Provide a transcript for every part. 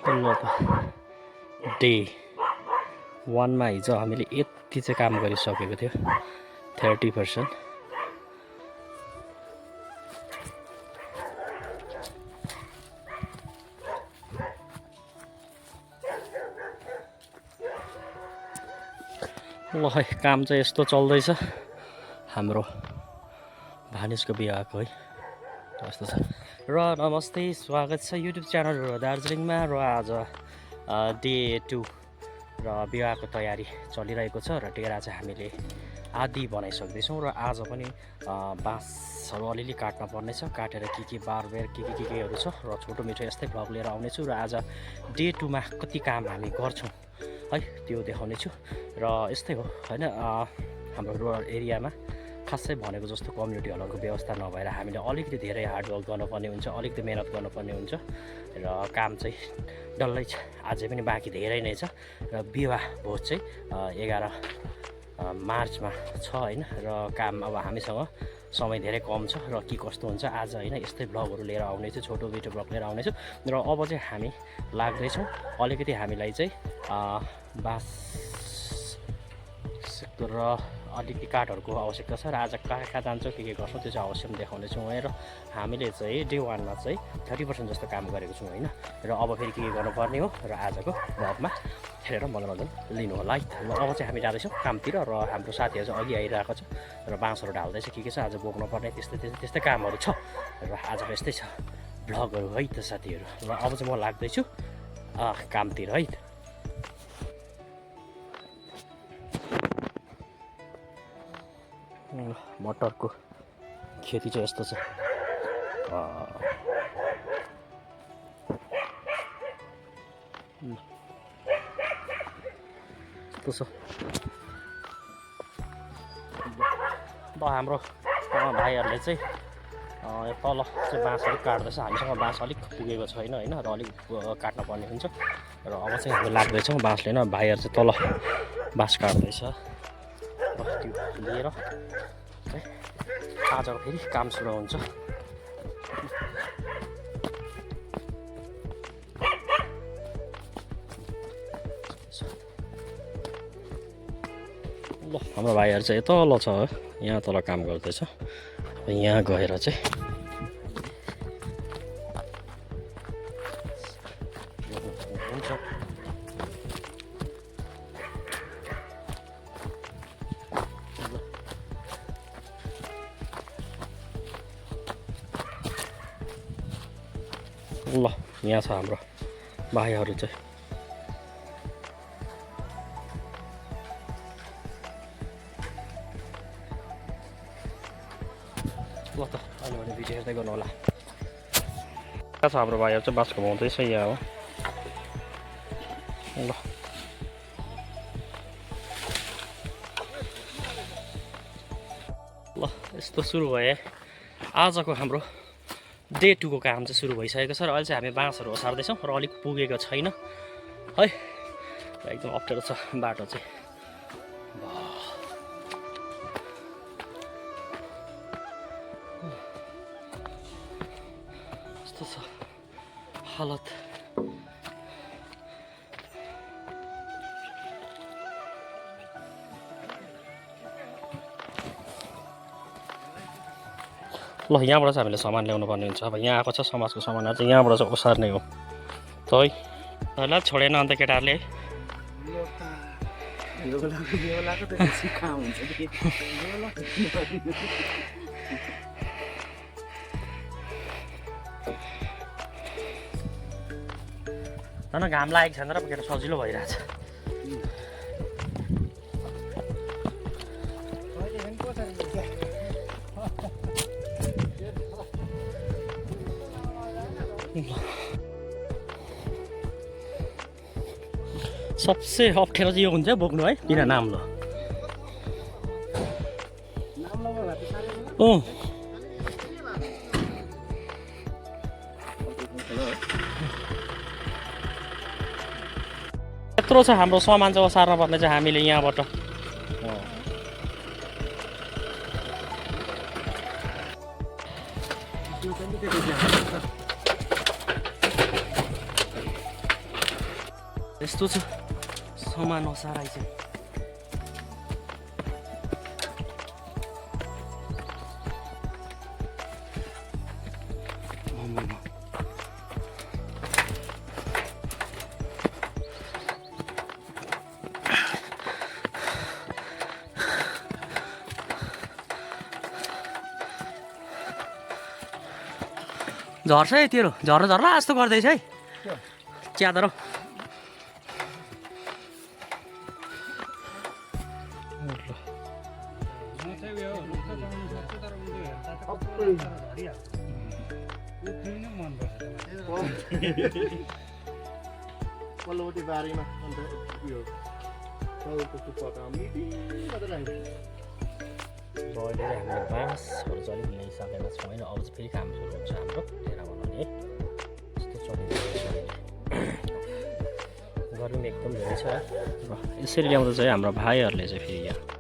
ल त डे 1 मा हिजो हामीले यति चाहिँ काम गरिसकेको थियो 30%। ल है काम चाहिँ यस्तो चल्दैछ हाम्रो भानिजको बिहाको है कस्तो छ। र नमस्ते, स्वागत छ युट्युब च्यानल दार्जिलिङमा। र आज डे 2 र विवाहको तयारी चलिरहेको छ र टेरा चाहिँ हामीले आदि बनाइसक्दैछौँ। र आज पनि बाँसहरू अलिअलि काट्न पर्नेछ, काटेर के बारबेर केहरू छ र छोटो मिठो यस्तै भ्लग लिएर आउनेछु। र आज डे 2 मा कति काम हामी गर्छौँ है त्यो देखाउनेछु। र यस्तै हो होइन, हाम्रो रुरल एरियामा खासै भनेको जस्तो कम्युनिटी हलहरूको व्यवस्था नभएर हामीले अलिकति धेरै हार्डवर्क गर्नुपर्ने हुन्छ, अलिकति मेहनत गर्नुपर्ने हुन्छ। र काम चाहिँ डल्लै छ, अझै पनि बाँकी धेरै नै छ। र विवाह भोज चाहिँ 11 मार्चमा छ होइन। र काम अब हामीसँग समय धेरै कम छ र के कस्तो हुन्छ आज होइन यस्तै ब्लगहरू लिएर आउनेछु, छोटो मिठो ब्लग लिएर आउनेछु। र अब चाहिँ हामी लाग्दैछौँ अलिकति हामीलाई चाहिँ बाँस र अलिकति काठहरूको आवश्यकता छ। र आज कहाँ जान्छौँ के गर्छौँ त्यो चाहिँ अवश्य देखाउनेछौँ है। र हामीले चाहिँ डे 1 मा चाहिँ 30% जस्तो काम गरेको छौँ होइन। र अब फेरि के गर्नुपर्ने हो र आजको ब्लगमा हेरेर मनोरञ्जन लिनु होला है। र अब चाहिँ हामी जाँदैछौँ कामतिर र हाम्रो साथीहरू चाहिँ अघि आइरहेको छ र बाँसहरू ढाल्दैछ, के छ आज बोक्नुपर्ने त्यस्तै कामहरू छ। र आजको यस्तै छ ब्लगहरू है त साथीहरू। र अब चाहिँ म लाग्दैछु कामतिर है। मटरको खेती चाहिँ यस्तो छ। यस्तो छ। अब हाम्रो भाइहरूले चाहिँ तल चाहिँ बाँस अलिक काट्दैछ। हामीसँग बाँस अलिक पुगेको छैन होइन, र अलिक काट्न पर्ने हुन्छ। र अब चाहिँ हामी लाग्दैछौँ बाँस लिन। भाइहरू चाहिँ तल बाँस काट्दैछ। र त्यो लिएर आजको फेरि काम सुरु हुन्छ। ल हाम्रो भाइहरू चाहिँ तल छ, यहाँ तल काम गर्दैछ। यहाँ गएर चाहिँ हुन्छ। ल यहाँ छ हाम्रो भाइहरू चाहिँ। ल त अहिले भने भिडियो हेर्दै गर्नु होला। कहाँ छ हाम्रो भाइहरू चाहिँ बाँस घुमाउँदैछ यहाँ हो। ल यस्तो सुरु भए आजको हाम्रो डे 2 को काम चाहिँ सुरु भइसकेको छ। र अहिले चाहिँ हामी बाँसहरू ओसार्दैछौँ र अलिक पुगेको छैन है, एकदम अप्ठ्यारो छ बाटो चाहिँ। यस्तो छ हालत। ल यहाँबाट चाहिँ हामीले सामान ल्याउनु पर्ने हुन्छ। अब यहाँ आएको छ समाजको सामानहरू चाहिँ यहाँबाट चाहिँ ओसार्ने हो त है। ल छोडेन अन्त केटाहरूले झन् घाम लागेको छैन र केटा सजिलो भइरहेछ। सबसे अप्ठ्यारो चाहिँ यो हुन्छ बोक्नु है, बिना नाम्लो। यत्रो छ हाम्रो सामान चाहिँ ओसार्न पर्ने चाहिँ हामीले यहाँबाट। यस्तो छ सामान असाराइ चाहिँ झर्छ है तेरो झर्न झर्ला जस्तो गर्दैछ है च्यादर पल्लोपट्टि बारीमा अन्त यो टाउको टुप्पामा मिटी मात्र राख्छ अहिले हामीले बाँसहरू चाहिँ अलिक ल्याइसकेका छौँ होइन अब चाहिँ फेरि काम सुरु हुन्छ हाम्रो डेरा बनाउने है यस्तो चलिरहेको गर्मी एकदम धेरै छ र यसरी ल्याउँदा चाहिँ हाम्रो भाइहरूले चाहिँ फेरि यहाँ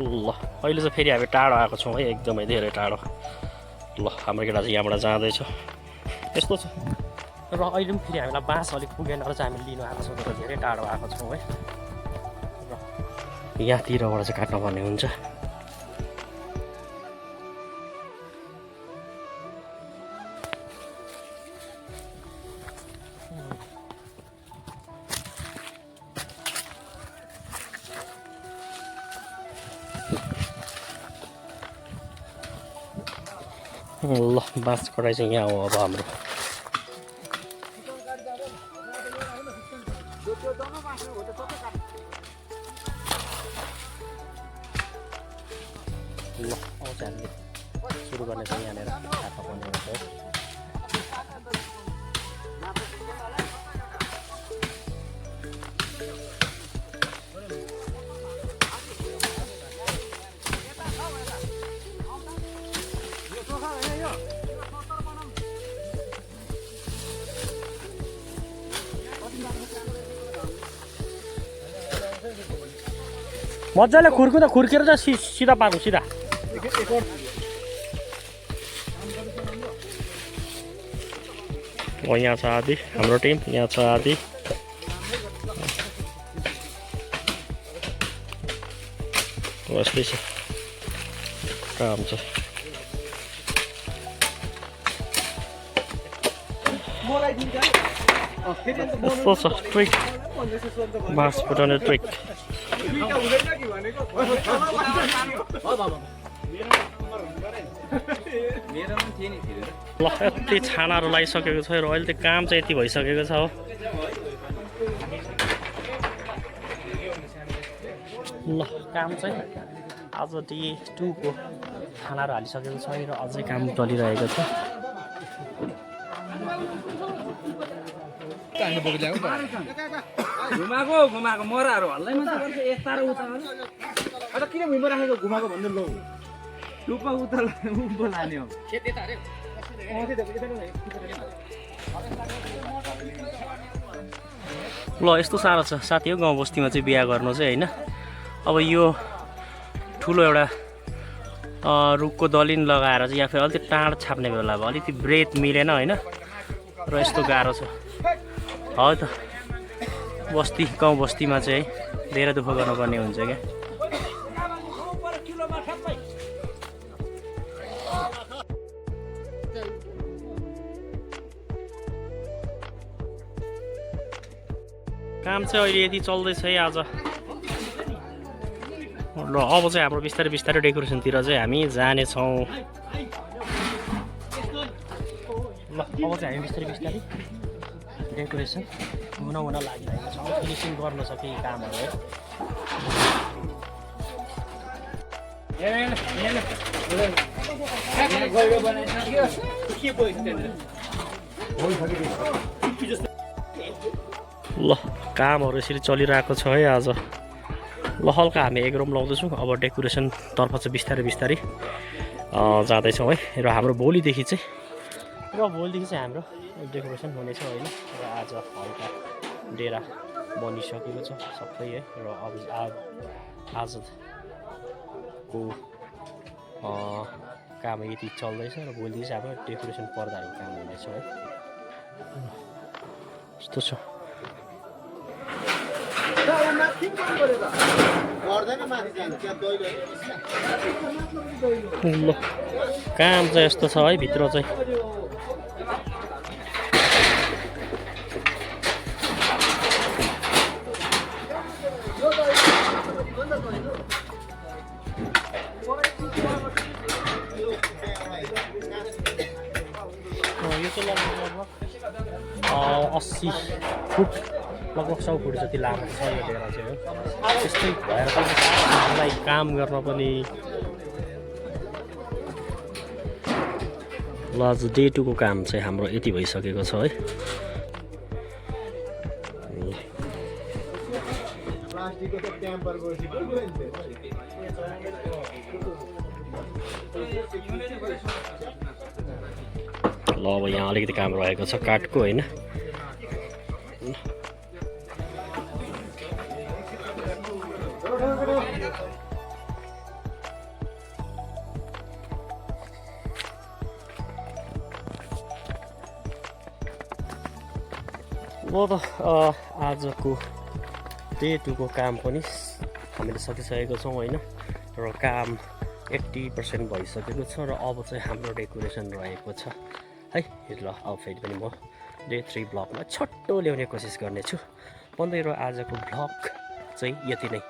ल अहिले चाहिँ फेरि हामी टाढो आएको छौँ है एकदमै धेरै टाढो ल हाम्रो केटा चाहिँ यहाँबाट जाँदैछ यस्तो छ र अहिले पनि फेरि हामीलाई बाँस अलिक पुगेन र चाहिँ हामी लिनु आएको छौँ तर धेरै टाढो आएको छौँ है र यहाँतिरबाट चाहिँ काट्नुपर्ने हुन्छ ल बाँस कटाइ चाहिँ यहाँ हो अब हाम्रो ल आउँछ हामीले सुरु गर्ने चाहिँ यहाँनिर काट्न पर्ने हुन्छ है मजाले खुर्कुँदा खुर्केर चाहिँ सिधा पार्नु सिधा यहाँ छ आदि हाम्रो टिम यहाँ छ आदि यस्तै छ काम छ यस्तो छ ट्रिक बाँस फुटाउने ट्रिक ल यति छानाहरू लगाइसकेको छ र अहिले त काम चाहिँ यति भइसकेको छ हो ल काम चाहिँ आज डे 2 को छानाहरू हालिसकेको छ र अझै काम चलिरहेको छ घुमाएको मराहरू हल्लै मात्र गर्छ यस्ता र उता अन्त किन भुइँमा राखेको घुमाएको भन्दै लौ टुप्पा उता उँभो लाने हो ल यस्तो साह्रो छ साथी हो गाउँ बस्तीमा चाहिँ बिहा गर्नु चाहिँ होइन अब यो ठुलो एउटा रुखको दलिन लगाएर चाहिँ या फेरि अलिकति टाढ छाप्ने बेला अब अलिकति ब्रेथ मिलेन होइन र यस्तो गाह्रो छ हो त बस्ती गाउँ बस्तीमा चाहिँ धेरै दुःख गर्नुपर्ने हुन्छ क्या काम चाहिँ अहिले यति चल्दैछ है आज ल अब चाहिँ हाम्रो बिस्तारै बिस्तारै डेकोरेसनतिर चाहिँ हामी जानेछौँ ल अब चाहिँ हामी बिस्तारै बिस्तारै डेकोरेसन हुन लागिरहेको छ फिनिसिङ गर्न छ केही कामहरू ल कामहरू यसरी चलिरहेको छ है आज। ल हल्का हामी एग्रोम लाउँदैछौँ। अब डेकोरेसनतर्फ चाहिँ बिस्तारै बिस्तारै जाँदैछौँ है। र हाम्रो भोलिदेखि चाहिँ हाम्रो डेकोरेसन हुनेछ होइन। र आज हल्का डेरा बनिसकेको छ सबै है। र अब आजको काम यति चल्दैछ र भोलिदेखि चाहिँ हाम्रो डेकोरेसन पर्दाहरूको काम हुनेछ है। यस्तो छ। ल काम चाहिँ यस्तो छ है भित्र चाहिँ। यो चाहिँ लगभग 80 फुट लगभग 100 फुट जति लामो छ यो डेरा चाहिँ हो। त्यस्तै भएर पनि हामीलाई काम गर्न पनि ल आज डे 2 को काम चाहिँ हाम्रो यति भइसकेको छ है। ल अब यहाँ अलिकति काम रहेको छ काठको होइन। ल त आजको डे 2 को काम पनि हामीले सकिसकेको छौँ होइन। र काम 80% भइसकेको छ। र अब चाहिँ हाम्रो डेकोरेसन रहेको छ है। ल अब फेरि पनि म डे 3 ब्लगमा छोटो ल्याउने कोसिस गर्नेछु। भन्दै र आजको ब्लग चाहिँ यति नै।